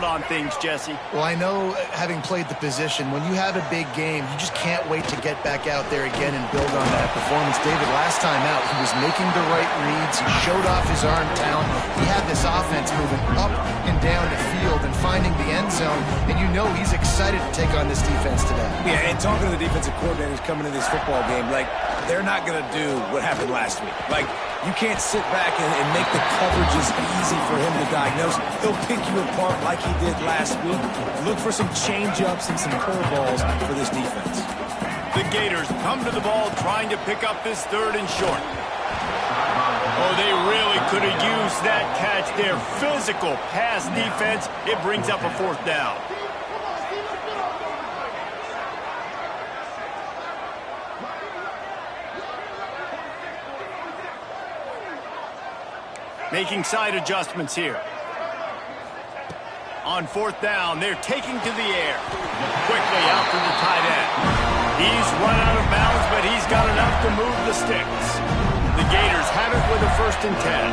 on things, Jesse. Well, I know, having played the position, when you have a big game, you just can't wait to get back out there again and build on that performance. David, last time out, he was making the right reads. He showed off his arm talent. He had this offense moving up and down the field and finding the end zone, and you know he's excited to take on this defense today. Yeah, and talking to the defensive coordinators coming into this football game, like, they're not going to do what happened last week. Like, you can't sit back and make the coverages easy for him to diagnose. He'll pick you apart like he did last week. Look for some change-ups and some curveballs for this defense. The Gators come to the ball trying to pick up this 3rd and short. Oh, they really could have used that catch there. Physical pass defense. It brings up a 4th down. Making side adjustments here. On 4th down, they're taking to the air. Quickly out to the tight end. He's run out of bounds, but he's got enough to move the sticks. The Gators have it with a 1st and 10.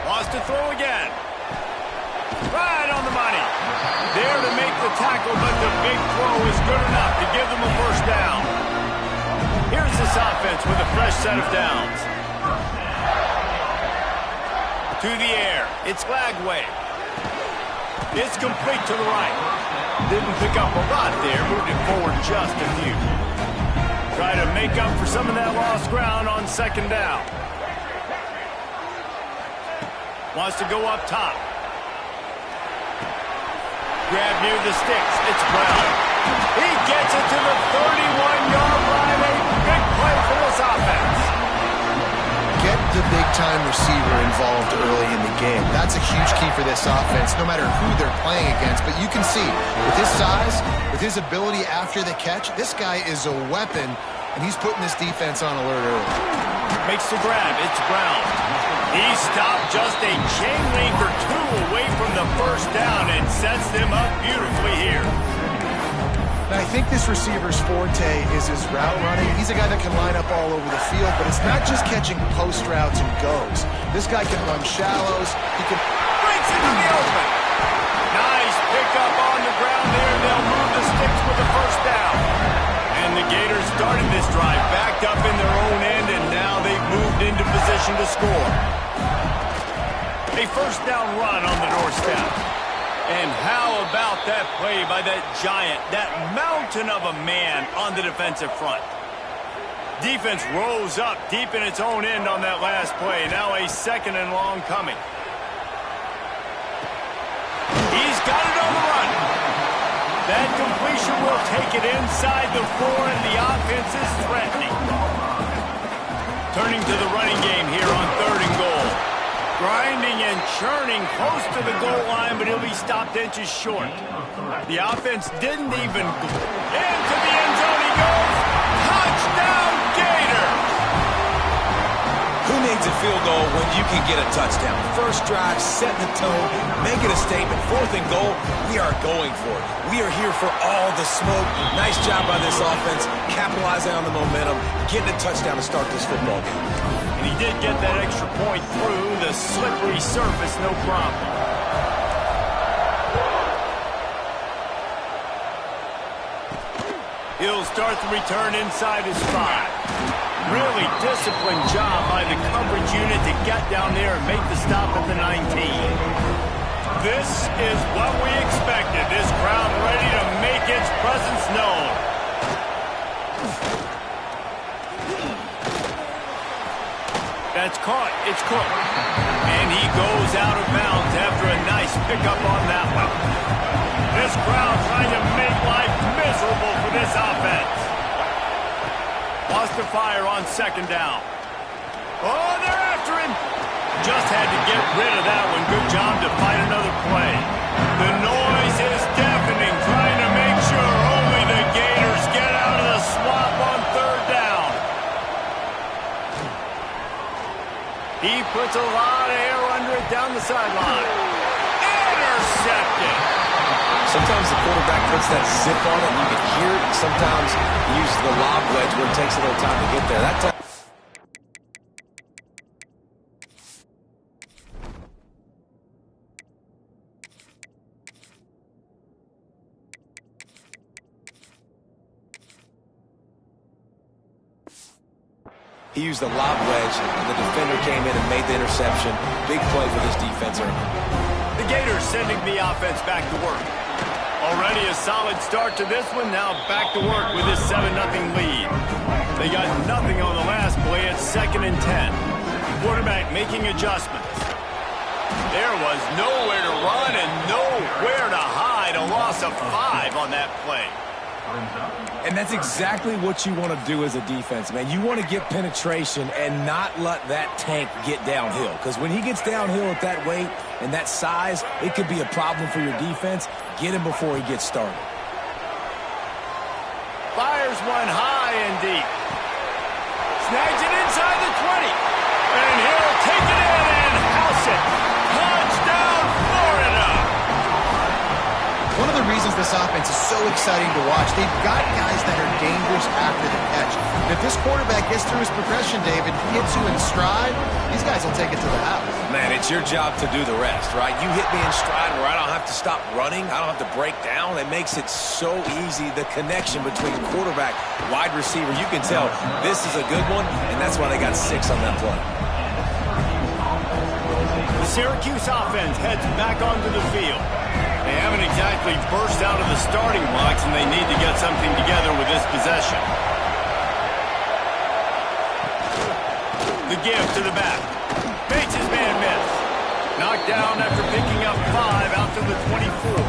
Wants to throw again. Right on the money. There to make the tackle, but the big throw is good enough to give them a 1st down. Here's this offense with a fresh set of downs. To the air. It's Lagway. It's complete to the right. Didn't pick up a lot there. Moved it forward just a few. Try to make up for some of that lost ground on 2nd down. Wants to go up top. Grab near the sticks. It's Brown. He gets it to the 31-yard line. A big play for this offense. Get the big-time receiver involved early in the game. That's a huge key for this offense, no matter who they're playing against. But you can see, with his size, with his ability after the catch, this guy is a weapon, and he's putting this defense on alert early. Makes the grab. It's Brown. He stopped just a chain link or 2 away from the 1st down and sets them up beautifully here. Now, I think this receiver's forte is his route running. He's a guy that can line up all over the field, but it's not just catching post routes and goes. This guy can run shallows. He can... Breaks into the open. Nice pickup on the ground there. They'll move the sticks with the 1st down. And the Gators started this drive backed up in their own end, and now they've moved into position to score. A 1st down run on the doorstep. And how about that play by that giant, that mountain of a man on the defensive front? Defense rose up deep in its own end on that last play. Now a 2nd and long coming. He's got it on the run. That completion will take it inside the 4, and the offense is threatening. Turning to the running game here on 3rd and goal. Grinding and churning close to the goal line, but he'll be stopped inches short. The offense didn't even go. Into the end zone he goes. Touchdown, Gators! Who needs a field goal when you can get a touchdown? First drive, setting the tone, making a statement. 4th and goal, we are going for it. We are here for all the smoke. Nice job by this offense, capitalizing on the momentum, getting a touchdown to start this football game. And he did get that extra point through the slippery surface, no problem. He'll start the return inside his 5. Really disciplined job by the coverage unit to get down there and make the stop at the 19. This is what we expected. This crowd ready to make its presence known. That's caught. It's Cook. And he goes out of bounds after a nice pickup on that one. This crowd trying to make life miserable for this offense. Wants to fire on 2nd down. Oh, they're after him. Just had to get rid of that one. Good job to fight another play. The noise is deafening, trying to make sure only the Gators get out of the swamp on 3rd down. He puts a lot of air under it down the sideline. Intercepted. Sometimes the quarterback puts that zip on it and you can hear it. Sometimes he uses the lob wedge where it takes a little time to get there. That time – He used the lob wedge, and the defender came in and made the interception. Big play for this defense early. The Gators sending the offense back to work. Already a solid start to this one. Now back to work with this 7-0 lead. They got nothing on the last play at 2nd and 10. Quarterback making adjustments. There was nowhere to run and nowhere to hide. A loss of 5 on that play. And that's exactly what you want to do as a defense, man. You want to get penetration and not let that tank get downhill. Because when he gets downhill at that weight and that size, it could be a problem for your defense. Get him before he gets started. Fires one high and deep. Snags it inside the 20. And he'll take it in and house it. Touchdown, Florida! One of the reasons this offense is so exciting to watch, they've got guys that are dangerous after the catch. And if this quarterback gets through his progression, David, hits you in stride, these guys will take it to the house. Man, it's your job to do the rest, right? You hit me in stride where I don't have to stop running. I don't have to break down. It makes it so easy, the connection between quarterback, wide receiver. You can tell this is a good one, and that's why they got 6 on that play. The Syracuse offense heads back onto the field. They haven't exactly burst out of the starting blocks, and they need to get something together with this possession. The give to the back. Makes his man miss. Knocked down after picking up 5 out to the 24.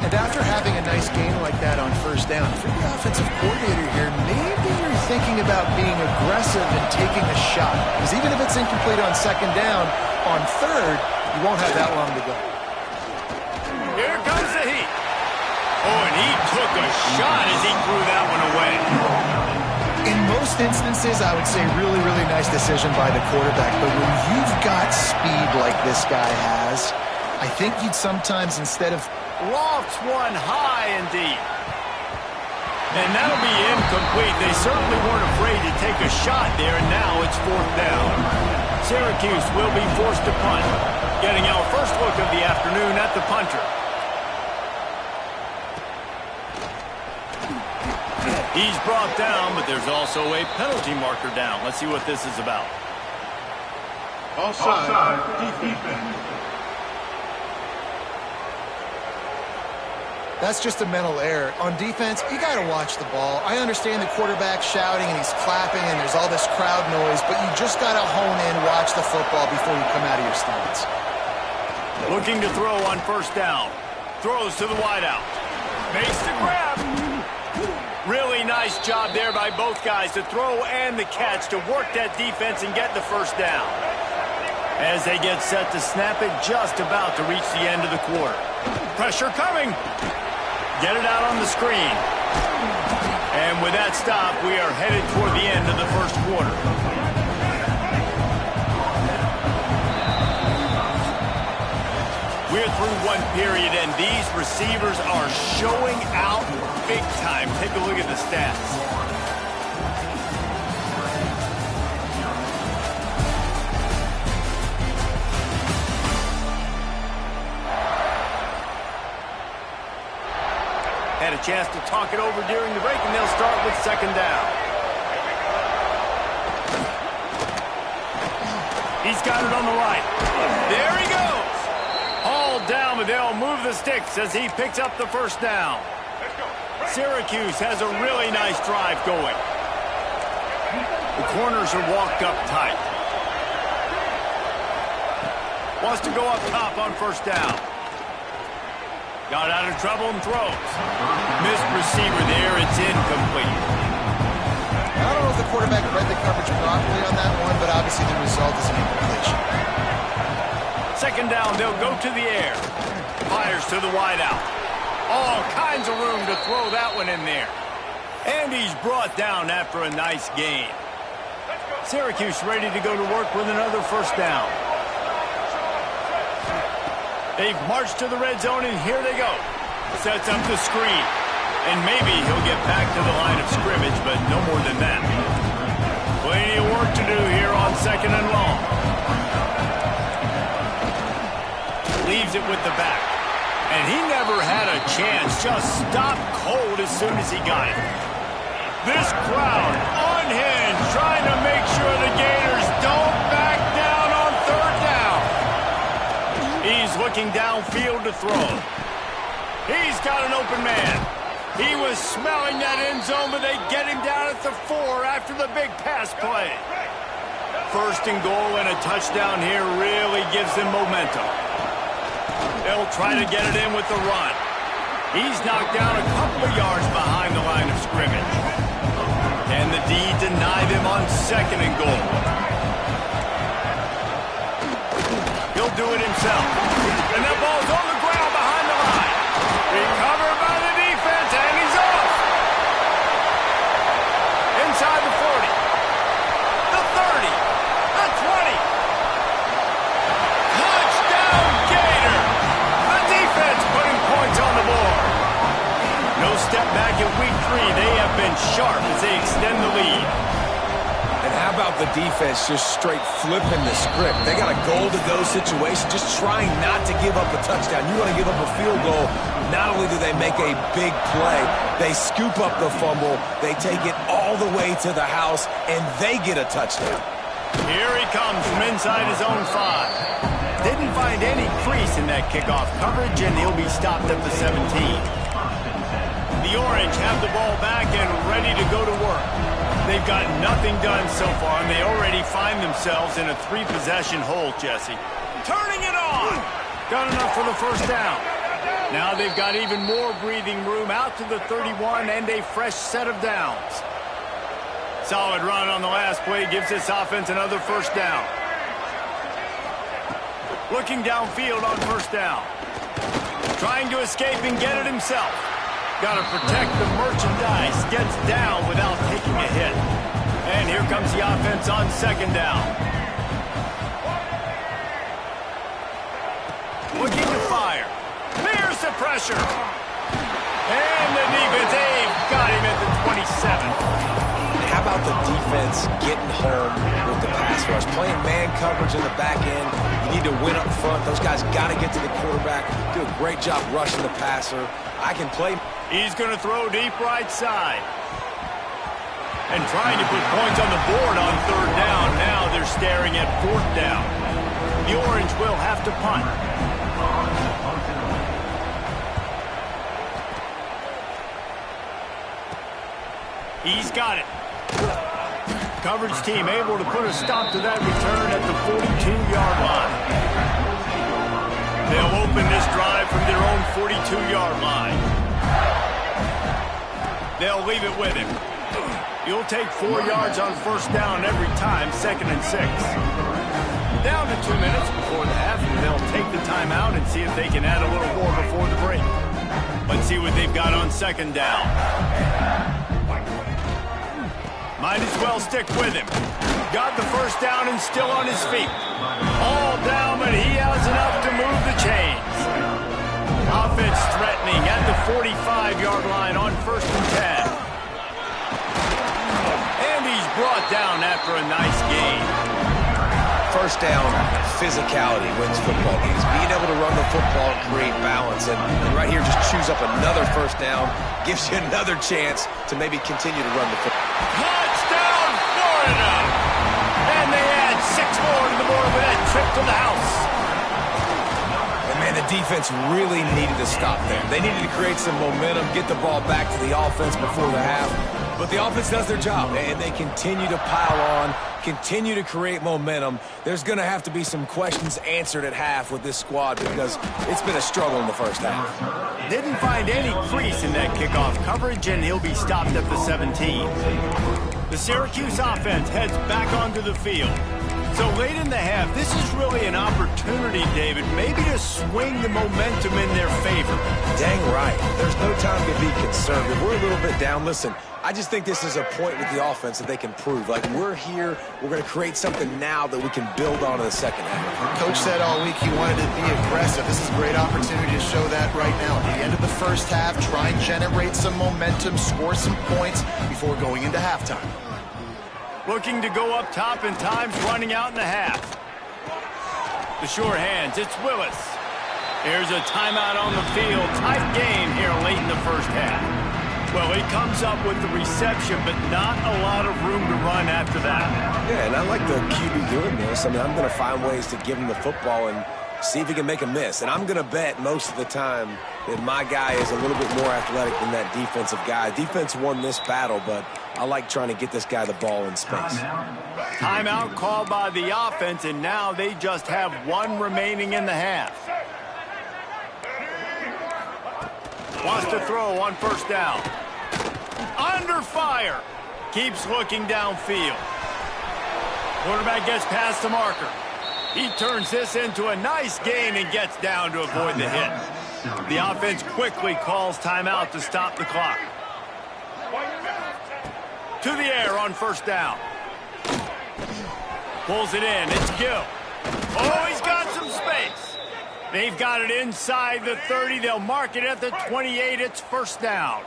And after having a nice game like that on first down, if you're the offensive coordinator here, maybe you're thinking about being aggressive and taking a shot. Because even if it's incomplete on 2nd down, on 3rd, you won't have that long to go. Here comes the heat. Oh, and he took a shot as he threw that one away. In most instances, I would say really, really nice decision by the quarterback. But when you've got speed like this guy has, I think you'd sometimes, instead of... Lofts one high and deep. And that'll be incomplete. They certainly weren't afraid to take a shot there, and now it's 4th down. Syracuse will be forced to punt. Getting our first look of the afternoon at the punter. He's brought down, but there's also a penalty marker down. Let's see what this is about. Offside, defense. That's just a mental error. On defense, you got to watch the ball. I understand the quarterback shouting and he's clapping and there's all this crowd noise, but you just got to hone in, watch the football before you come out of your stance. Looking to throw on first down. Throws to the wideout. Makes the grab. Really nice job there by both guys to throw and the catch to work that defense and get the first down. As they get set to snap it, just about to reach the end of the quarter. Pressure coming. Get it out on the screen. And with that stop, we are headed toward the end of the first quarter. We're through one period, and these receivers are showing out big time. Take a look at the stats. Had a chance to talk it over during the break, and they'll start with 2nd down. He's got it on the right. There he goes. Hauled down, but they'll move the sticks as he picks up the first down. Syracuse has a really nice drive going. The corners are walked up tight. Wants to go up top on first down. Got out of trouble and throws. Missed receiver there. It's incomplete. I don't know if the quarterback read the coverage properly on that one, but obviously the result is an incompletion. 2nd down, they'll go to the air. Fires to the wideout. All kinds of room to throw that one in there. And he's brought down after a nice gain. Syracuse ready to go to work with another first down. They've marched to the red zone, and here they go. Sets up the screen. And maybe he'll get back to the line of scrimmage, but no more than that. Plenty of work to do here on 2nd and long. Leaves it with the back. And he never had a chance. Just stopped cold as soon as he got it. This crowd unhinged, trying to make sure the Gators don't back down on third down. He's looking downfield to throw. He's got an open man. He was smelling that end zone, but they get him down at the 4 after the big pass play. First and goal and a touchdown here really gives them momentum. They'll try to get it in with the run. He's knocked down a couple of yards behind the line of scrimmage. Can the D deny them on second and goal? He'll do it himself. And that ball's on the ground behind the line. Recovered by the defense, and he's off. Inside the 40. The 30. The 20. Touchdown, Gator. The defense putting points on the board. No step back in week 3. They have been sharp as they extend the lead. And how about the defense just straight flipping the script? They got a goal-to-go situation, just trying not to give up a touchdown. You want to give up a field goal, not only do they make a big play, they scoop up the fumble, they take it all the way to the house, and they get a touchdown. Here he comes from inside his own 5. Didn't find any crease in that kickoff coverage, and he'll be stopped at the 17. The Orange have the ball back and ready to go to work. They've got nothing done so far, and they already find themselves in a 3-possession hole, Jesse. Turning it on! Got enough for the first down. Now they've got even more breathing room out to the 31 and a fresh set of downs. Solid run on the last play gives this offense another first down. Looking downfield on first down. Trying to escape and get it himself. Got to protect the merchandise. Gets down without taking a hit. And here comes the offense on second down. Looking to fire. There's the pressure. And the defense, they've got him at the 27. How about the defense getting home with the pass rush? Playing man coverage in the back end. You need to win up front. Those guys got to get to the quarterback. Do a great job rushing the passer. I can play. He's going to throw deep right side. And trying to put points on the board on third down. Now they're staring at fourth down. The Orange will have to punt. He's got it. Coverage team able to put a stop to that return at the 42-yard line. They'll open this drive from their own 42-yard line. They'll leave it with him. You'll take 4 yards on first down every time, 2nd and 6. Down to 2 minutes before the half, and they'll take the timeout and see if they can add a little more before the break. Let's see what they've got on second down. Might as well stick with him. Got the first down and still on his feet. All down, but he has enough to move the chains. Offense threatening at the 45-yard line on 1st and 10. And he's brought down after a nice gain. First down, physicality wins football games. Being able to run the football and create balance. And right here, just choose up another first down. Gives you another chance to maybe continue to run the football. Touchdown, Florida! And they add 6 more to the board with that trip to the house. And man, the defense really needed to stop there. They needed to create some momentum, get the ball back to the offense before the half. But the offense does their job, and they continue to pile on, continue to create momentum. There's going to have to be some questions answered at half with this squad because it's been a struggle in the first half. Didn't find any crease in that kickoff coverage, and he'll be stopped at the 17. The Syracuse offense heads back onto the field. So late in the half, this is really an opportunity, David, maybe to swing the momentum in their favor. Dang right. There's no time to be conservative. We're a little bit down. Listen, I just think this is a point with the offense that they can prove. Like, we're here, we're going to create something now that we can build on in the second half. Coach said all week he wanted to be aggressive. This is a great opportunity to show that right now. At the end of the first half, try and generate some momentum, score some points before going into halftime. Looking to go up top and time's running out in the half. The sure hands, it's Willis. Here's a timeout on the field. Tight game here late in the first half. Well, he comes up with the reception, but not a lot of room to run after that. Yeah, and I like the QB doing this. I mean, I'm going to find ways to give him the football and see if he can make a miss. And I'm going to bet most of the time that my guy is a little bit more athletic than that defensive guy. Defense won this battle, but I like trying to get this guy the ball in space. Timeout called by the offense, and now they just have one remaining in the half. Wants to throw on first down. Under fire. Keeps looking downfield. Quarterback gets past the marker. He turns this into a nice gain and gets down to avoid the hit. The offense quickly calls timeout to stop the clock. To the air on first down. Pulls it in. It's Gill. Oh, he's got some space. They've got it inside the 30. They'll mark it at the 28. It's first down.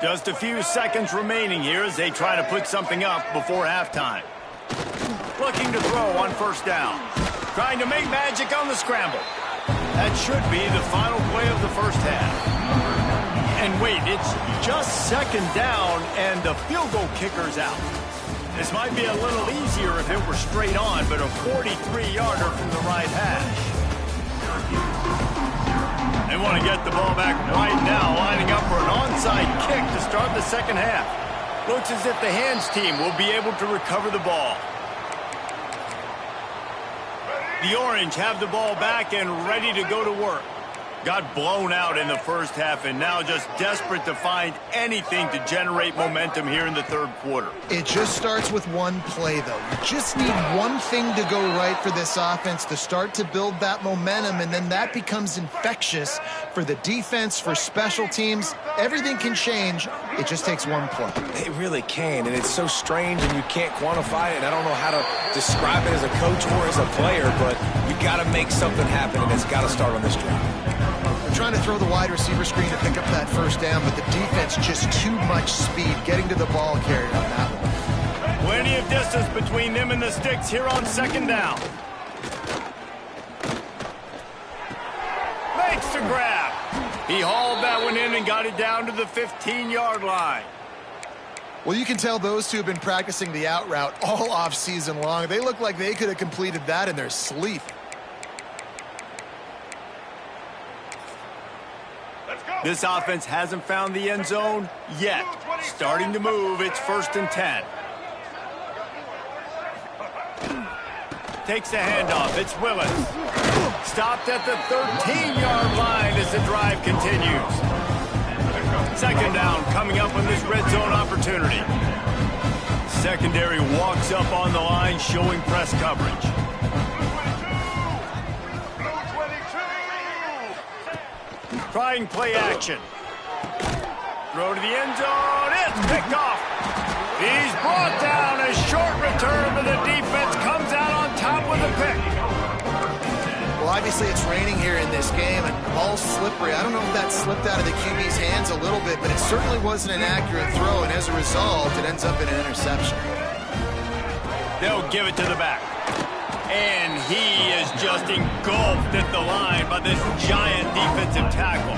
Just a few seconds remaining here as they try to put something up before halftime. Looking to throw on first down. Trying to make magic on the scramble. That should be the final play of the first half. And wait, it's just second down and the field goal kicker's out. This might be a little easier if it were straight on, but a 43-yarder from the right hash. They want to get the ball back right now, lining up for an onside kick to start the second half. Looks as if the hands team will be able to recover the ball. The Orange have the ball back and ready to go to work. Got blown out in the first half and now just desperate to find anything to generate momentum here in the third quarter. It just starts with one play, though. You just need one thing to go right for this offense to start to build that momentum, and then that becomes infectious for the defense, for special teams. Everything can change. It just takes one play. It really can, and it's so strange and you can't quantify it, and I don't know how to describe it as a coach or as a player, but you got to make something happen, and it's got to start on this drive. They're trying to throw the wide receiver screen to pick up that first down, but the defense just too much speed getting to the ball carrier on that one. Plenty of distance between them and the sticks here on second down. Makes the grab. He hauled that one in and got it down to the 15-yard line. Well, you can tell those two have been practicing the out route all off season long. They look like they could have completed that in their sleep. This offense hasn't found the end zone yet. Starting to move. It's 1st and 10. Takes the handoff. It's Willis. Stopped at the 13-yard line as the drive continues. Second down coming up on this red zone opportunity. Secondary walks up on the line showing press coverage. Trying play action. Throw to the end zone. It's picked off. He's brought down. A short return, but the defense comes out on top with a pick. Well, obviously it's raining here in this game, and the ball's slippery. I don't know if that slipped out of the QB's hands a little bit, but it certainly wasn't an accurate throw, and as a result, it ends up in an interception. They'll give it to the back. And he is just engulfed at the line by this giant defensive tackle.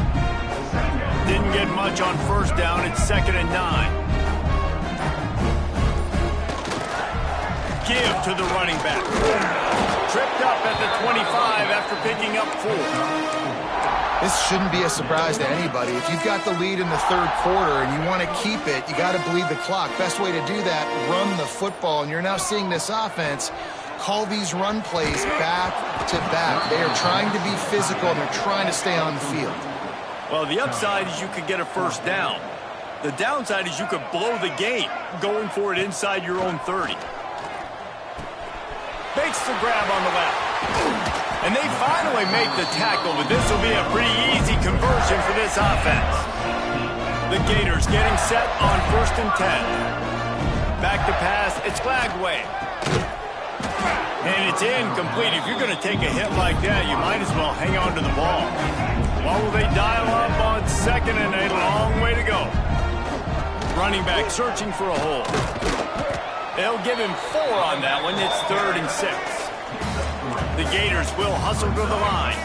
Didn't get much on first down. It's 2nd and 9. Give to the running back. Tripped up at the 25 after picking up 4. This shouldn't be a surprise to anybody. If you've got the lead in the third quarter and you want to keep it, you got to bleed the clock. Best way to do that, run the football. And you're now seeing this offense call these run plays back to back. They are trying to be physical, and they're trying to stay on the field. Well, the upside is you could get a first down. The downside is you could blow the game going for it inside your own 30. Makes the grab on the left. And they finally make the tackle, but this will be a pretty easy conversion for this offense. The Gators getting set on 1st and 10. Back to pass, it's Flagway. And it's incomplete. If you're going to take a hit like that, you might as well hang on to the ball. Well, will they dial up on 2nd and a long way to go? Running back searching for a hole. They'll give him 4 on that one. It's 3rd and 6. The Gators will hustle to the line.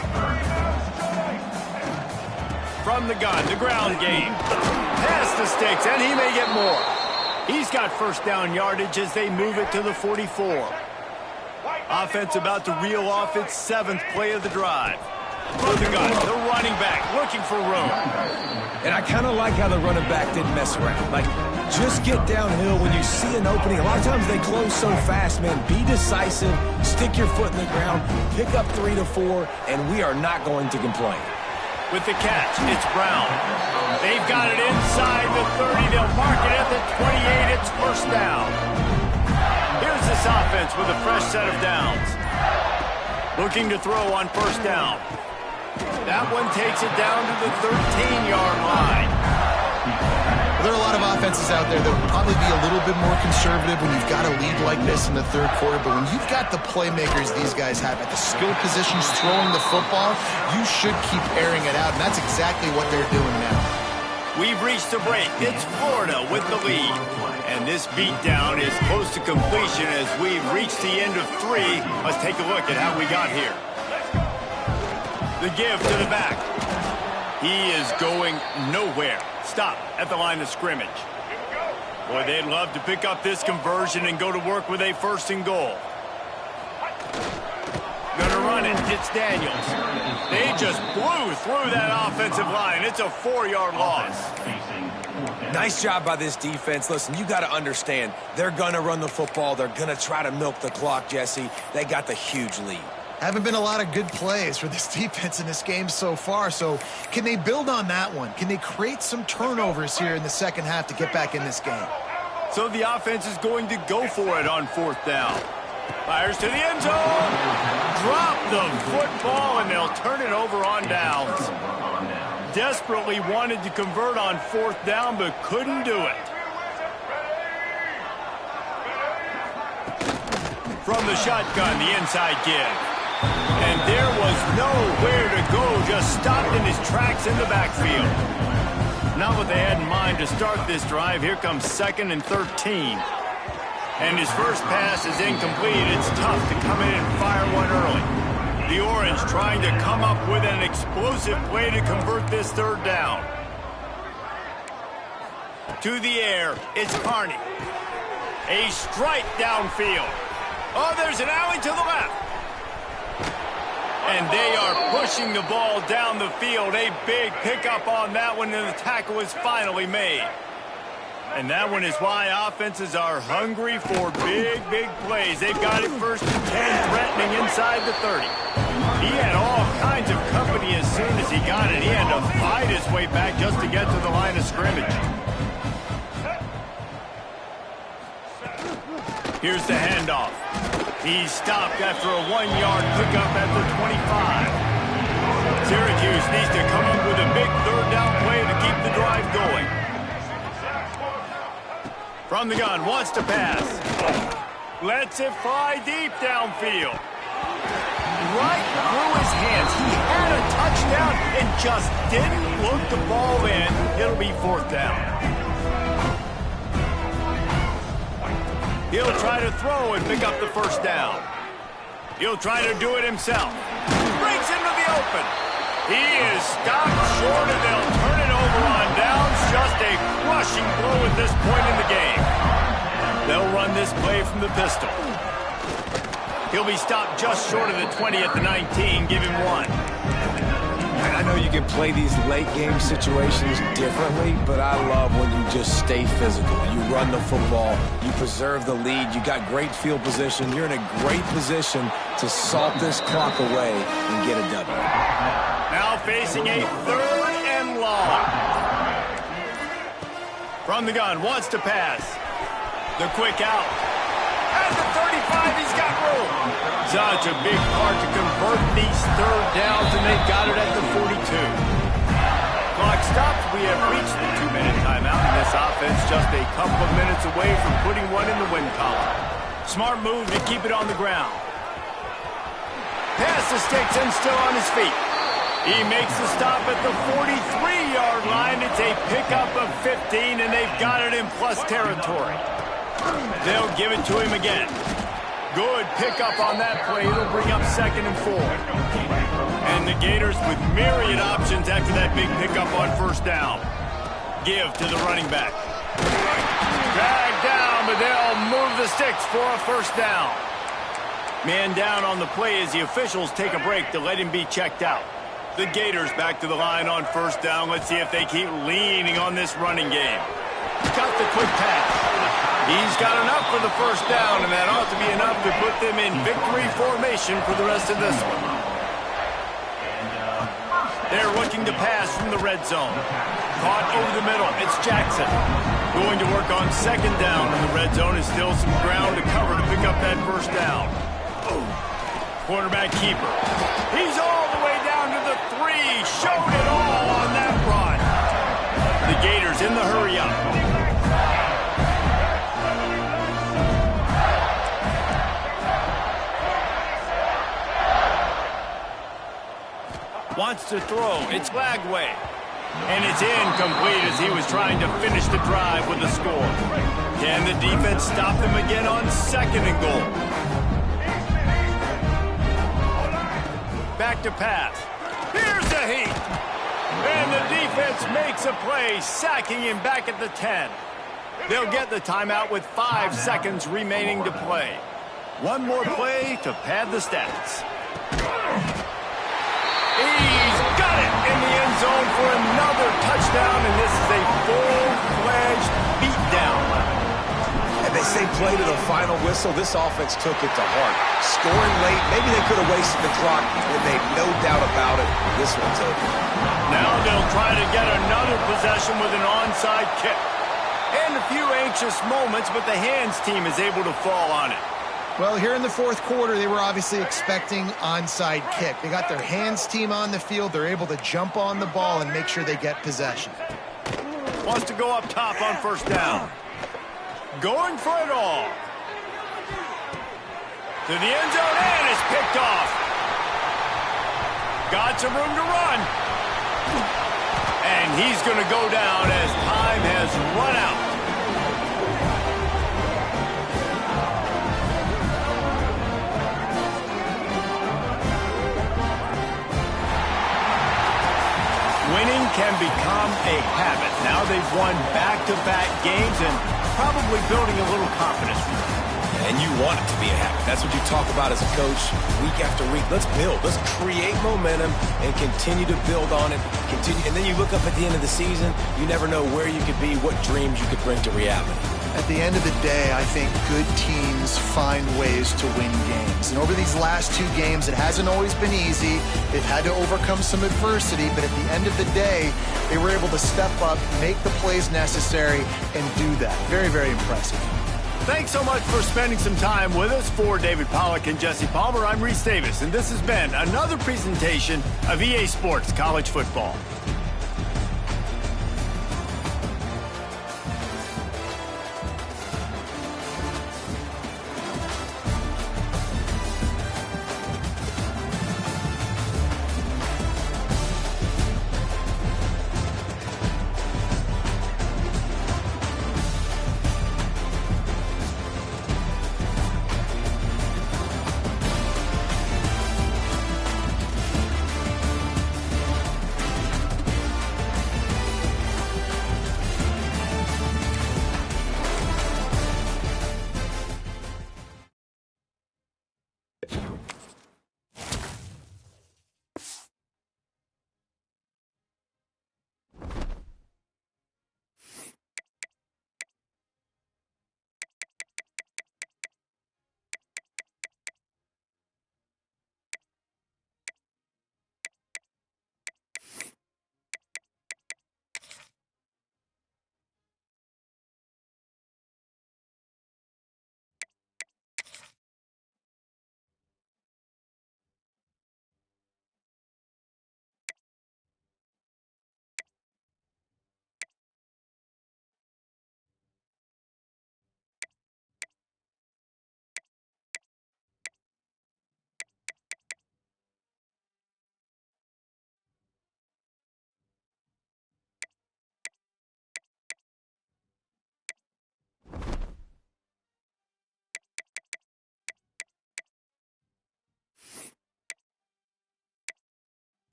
from the gun, the ground game. Past the sticks, and he may get more. He's got first down yardage as they move it to the 44. Offense about to reel off its 7th play of the drive. For the gun, the running back looking for room. And I kind of like how the running back didn't mess around. Like, just get downhill when you see an opening. A lot of times they close so fast, man. Be decisive, stick your foot in the ground, pick up 3 to 4, and we are not going to complain. With the catch, it's Brown. They've got it inside the 30. They'll mark it at the 28. It's first down. Here's this offense with a fresh set of downs. Looking to throw on first down. That one takes it down to the 13-yard line. There are a lot of offenses out there that will probably be a little bit more conservative when you've got a lead like this in the third quarter, but when you've got the playmakers these guys have at the skill positions throwing the football, you should keep airing it out, and that's exactly what they're doing now. We've reached a break. It's Florida with the lead. And this beatdown is close to completion as we've reached the end of 3. Let's take a look at how we got here. The give to the back. He is going nowhere. Stop at the line of scrimmage. Boy, they'd love to pick up this conversion and go to work with a 1st and goal. Gonna run it. It's Daniels. They just blew through that offensive line. It's a 4-yard loss. Nice job by this defense. Listen, you got to understand, they're going to run the football. They're going to try to milk the clock, Jesse. They got the huge lead. Haven't been a lot of good plays for this defense in this game so far, so can they build on that one? Can they create some turnovers here in the second half to get back in this game? So the offense is going to go for it on 4th down. Fires to the end zone. Drop the football, and they'll turn it over on downs. Desperately wanted to convert on 4th down, but couldn't do it. From the shotgun, the inside give. And there was nowhere to go, just stopped in his tracks in the backfield. Not what they had in mind to start this drive. Here comes 2nd and 13. And his first pass is incomplete. It's tough to come in and fire one early. The Orange trying to come up with an explosive play to convert this 3rd down. To the air, it's Carney. A strike downfield. Oh, there's an alley to the left. And they are pushing the ball down the field. A big pickup on that one, and the tackle is finally made. And that one is why offenses are hungry for big, big plays. They've got it 1st and 10, threatening inside the 30. He had all kinds of company as soon as he got it. He had to fight his way back just to get to the line of scrimmage. Here's the handoff. He's stopped after a 1-yard pickup at the 25. Syracuse needs to come up with a big 3rd down play to keep the drive going. From the gun, wants to pass. Lets it fly deep downfield. Right through his hands. He had a touchdown and just didn't look the ball in. It'll be 4th down. He'll try to throw and pick up the 1st down. He'll try to do it himself. Breaks into the open. He is stopped short, and they'll turn it over on downs. Just a crushing blow at this point in the game. They'll run this play from the pistol. He'll be stopped just short of the 20 at the 19. Give him 1. And I know you can play these late-game situations differently, but I love when you just stay physical. You run the football, you preserve the lead, you got great field position, you're in a great position to salt this clock away and get a W. Now facing a 3rd and long. From the gun, wants to pass. The quick out. At the 35, he's got room. Such a big part to convert these 3rd downs, and they've got it at the 42. Clock stops. We have reached the 2-minute timeout, and this offense just a couple of minutes away from putting one in the win column. Smart move to keep it on the ground. Pass the sticks and still on his feet. He makes the stop at the 43-yard line. It's a pickup of 15, and they've got it in plus territory. They'll give it to him again. Good pickup on that play. It'll bring up 2nd and 4. And And the Gators with myriad options after that big pickup on first down. Give to the running back. Drag down, but they'll move the sticks for a first down. Man down on the play as the officials take a break to let him be checked out. The Gators back to the line on first down. Let's see if they keep leaning on this running game. Got the quick pass. He's got enough for the first down, and that ought to be enough to put them in victory formation for the rest of this one. They're looking to pass from the red zone. Caught over the middle. It's Jackson. Going to work on second down in the red zone. Is still some ground to cover to pick up that first down. Quarterback keeper. He's all the way down to the 3. Showed it all on that run. The Gators in the hurry up. Wants to throw. It's Lagway. And it's incomplete as he was trying to finish the drive with a score. Can the defense stop them again on second and goal? Back to pass. Here's the heat. And the defense makes a play, sacking him back at the 10. They'll get the timeout with 5 seconds remaining to play. One more play to pad the stats. He's got it in the end zone for another touchdown, and this is a full-fledged beatdown. And they say play to the final whistle. This offense took it to heart. Scoring late, maybe they could have wasted the clock, and they've no doubt about it. This one's over. Now they'll try to get another possession with an onside kick. And a few anxious moments, but the hands team is able to fall on it. Well, here in the fourth quarter, they were obviously expecting onside kick. They got their hands team on the field. They're able to jump on the ball and make sure they get possession. Wants to go up top on first down. Going for it all. To the end zone, and it's picked off. Got some room to run. And he's going to go down as time has run out. Winning can become a habit. Now they've won back-to-back games and probably building a little confidence. And you want it to be a habit. That's what you talk about as a coach week after week. Let's build. Let's create momentum and continue to build on it. And then you look up at the end of the season, you never know where you could be, what dreams you could bring to reality. At the end of the day, I think good teams find ways to win games. And over these last 2 games, it hasn't always been easy. They've had to overcome some adversity, but at the end of the day, they were able to step up, make the plays necessary, and do that. Very, very impressive. Thanks so much for spending some time with us. For David Pollack and Jesse Palmer, I'm Reese Davis, and this has been another presentation of EA Sports College Football.